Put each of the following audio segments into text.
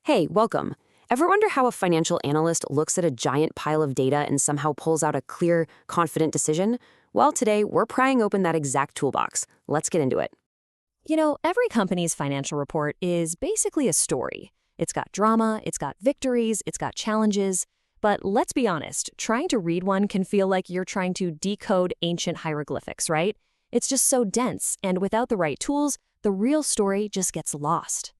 Hey, welcome. Ever wonder how a financial analyst looks at a giant pile of data and somehow pulls out a clear, confident decision? Well, today we're prying open that exact toolbox. Let's get into it. Every company's financial report is basically a story. It's got drama, it's got victories, it's got challenges. But let's be honest, trying to read one can feel like you're trying to decode ancient hieroglyphics, right? It's just so dense, and without the right tools, the real story just gets lost.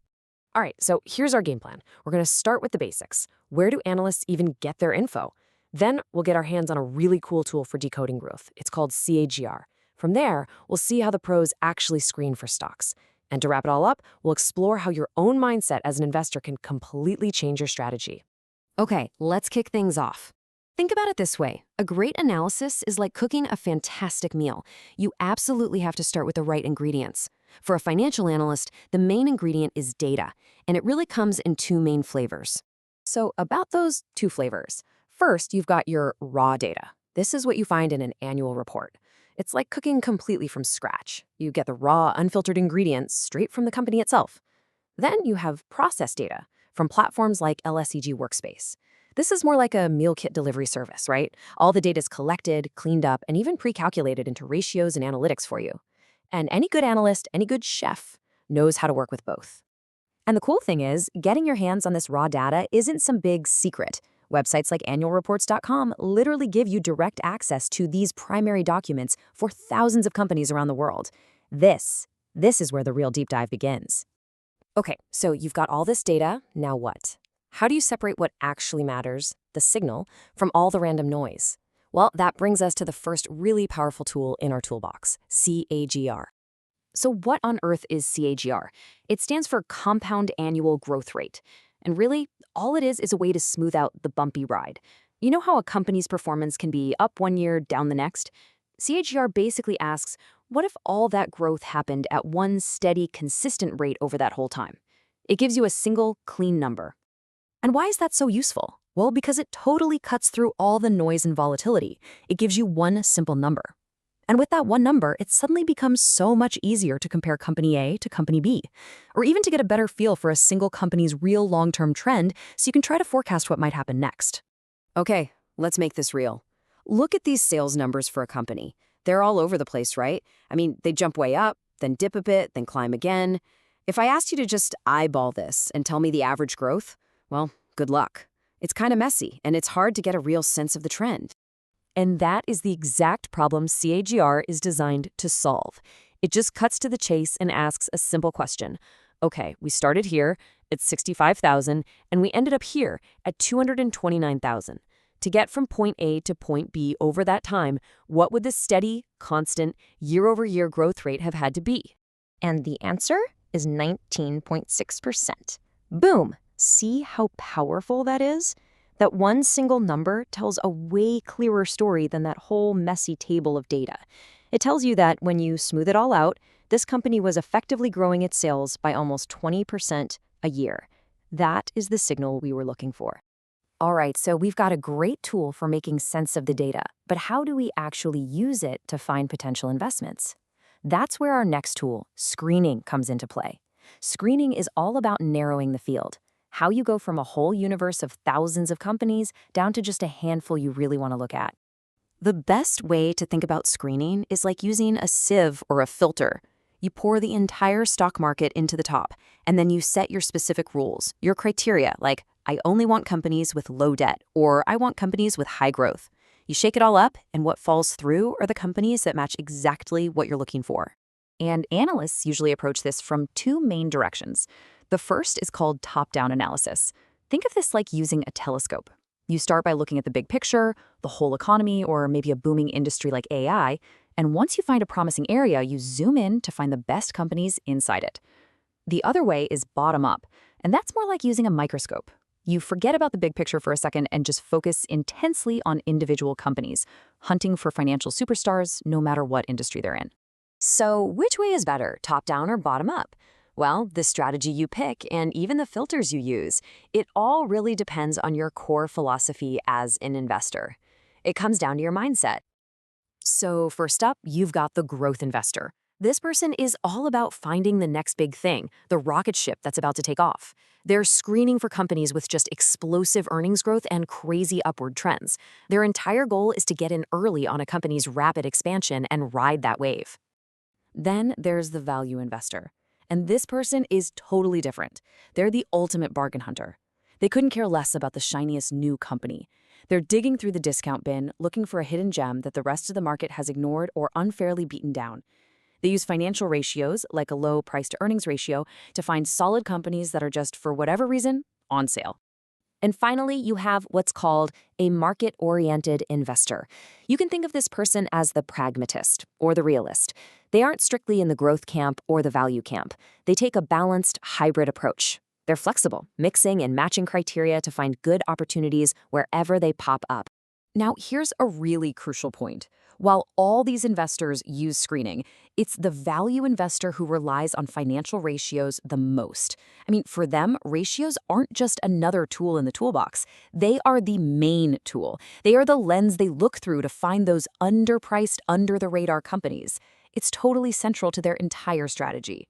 All right, so here's our game plan. We're going to start with the basics. Where do analysts even get their info? Then we'll get our hands on a really cool tool for decoding growth. It's called CAGR. From there, we'll see how the pros actually screen for stocks. And to wrap it all up, we'll explore how your own mindset as an investor can completely change your strategy. Okay, let's kick things off. Think about it this way. A great analysis is like cooking a fantastic meal. You absolutely have to start with the right ingredients. For a financial analyst, the main ingredient is data, and it really comes in two main flavors. So about those two flavors. First, you've got your raw data. This is what you find in an annual report. It's like cooking completely from scratch. You get the raw, unfiltered ingredients straight from the company itself. Then you have processed data from platforms like LSEG Workspace. This is more like a meal kit delivery service, right? All the data is collected, cleaned up, and even pre-calculated into ratios and analytics for you. And any good analyst, any good chef, knows how to work with both. And the cool thing is, getting your hands on this raw data isn't some big secret. Websites like annualreports.com literally give you direct access to these primary documents for thousands of companies around the world. This is where the real deep dive begins. Okay, so you've got all this data, now what? How do you separate what actually matters, the signal, from all the random noise? Well, that brings us to the first really powerful tool in our toolbox, CAGR. So what on earth is CAGR? It stands for Compound Annual Growth Rate. And really, all it is a way to smooth out the bumpy ride. You know how a company's performance can be up one year, down the next? CAGR basically asks, what if all that growth happened at one steady, consistent rate over that whole time? It gives you a single, clean number. And why is that so useful? Well, because it totally cuts through all the noise and volatility. It gives you one simple number. And with that one number, it suddenly becomes so much easier to compare company A to company B, or even to get a better feel for a single company's real long-term trend so you can try to forecast what might happen next. Okay, let's make this real. Look at these sales numbers for a company. They're all over the place, right? I mean, they jump way up, then dip a bit, then climb again. If I asked you to just eyeball this and tell me the average growth, well, good luck. It's kind of messy, and it's hard to get a real sense of the trend. And that is the exact problem CAGR is designed to solve. It just cuts to the chase and asks a simple question. Okay, we started here at 65,000, and we ended up here at 229,000. To get from point A to point B over that time, what would the steady, constant, year-over-year growth rate have had to be? And the answer is 19.6%. Boom! See how powerful that is? That one single number tells a way clearer story than that whole messy table of data. It tells you that when you smooth it all out, this company was effectively growing its sales by almost 20% a year. That is the signal we were looking for. All right, so we've got a great tool for making sense of the data, but how do we actually use it to find potential investments? That's where our next tool, screening, comes into play. Screening is all about narrowing the field. How you go from a whole universe of thousands of companies down to just a handful you really want to look at. The best way to think about screening is like using a sieve or a filter. You pour the entire stock market into the top, and then you set your specific rules, your criteria, like I only want companies with low debt, or I want companies with high growth. You shake it all up, and what falls through are the companies that match exactly what you're looking for. And analysts usually approach this from two main directions. The first is called top-down analysis. Think of this like using a telescope. You start by looking at the big picture, the whole economy, or maybe a booming industry like AI, and once you find a promising area, you zoom in to find the best companies inside it. The other way is bottom-up, and that's more like using a microscope. You forget about the big picture for a second and just focus intensely on individual companies, hunting for financial superstars no matter what industry they're in. So which way is better, top-down or bottom-up? Well, the strategy you pick and even the filters you use, it all really depends on your core philosophy as an investor. It comes down to your mindset. So first up, you've got the growth investor. This person is all about finding the next big thing, the rocket ship that's about to take off. They're screening for companies with just explosive earnings growth and crazy upward trends. Their entire goal is to get in early on a company's rapid expansion and ride that wave. Then there's the value investor. And this person is totally different. They're the ultimate bargain hunter. They couldn't care less about the shiniest new company. They're digging through the discount bin, looking for a hidden gem that the rest of the market has ignored or unfairly beaten down. They use financial ratios, like a low price-to-earnings ratio, to find solid companies that are just, for whatever reason, on sale. And finally, you have what's called a market-oriented investor. You can think of this person as the pragmatist or the realist. They aren't strictly in the growth camp or the value camp. They take a balanced, hybrid approach. They're flexible, mixing and matching criteria to find good opportunities wherever they pop up. Now, here's a really crucial point. While all these investors use screening, it's the value investor who relies on financial ratios the most. I mean, for them, ratios aren't just another tool in the toolbox. They are the main tool. They are the lens they look through to find those underpriced, under-the-radar companies. It's totally central to their entire strategy.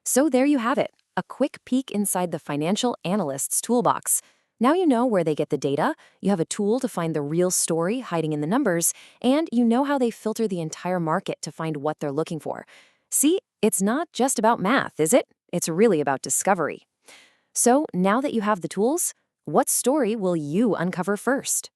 So there you have it, a quick peek inside the financial analyst's toolbox. Now you know where they get the data, you have a tool to find the real story hiding in the numbers, and you know how they filter the entire market to find what they're looking for. See, it's not just about math, is it? It's really about discovery. So now that you have the tools, what story will you uncover first?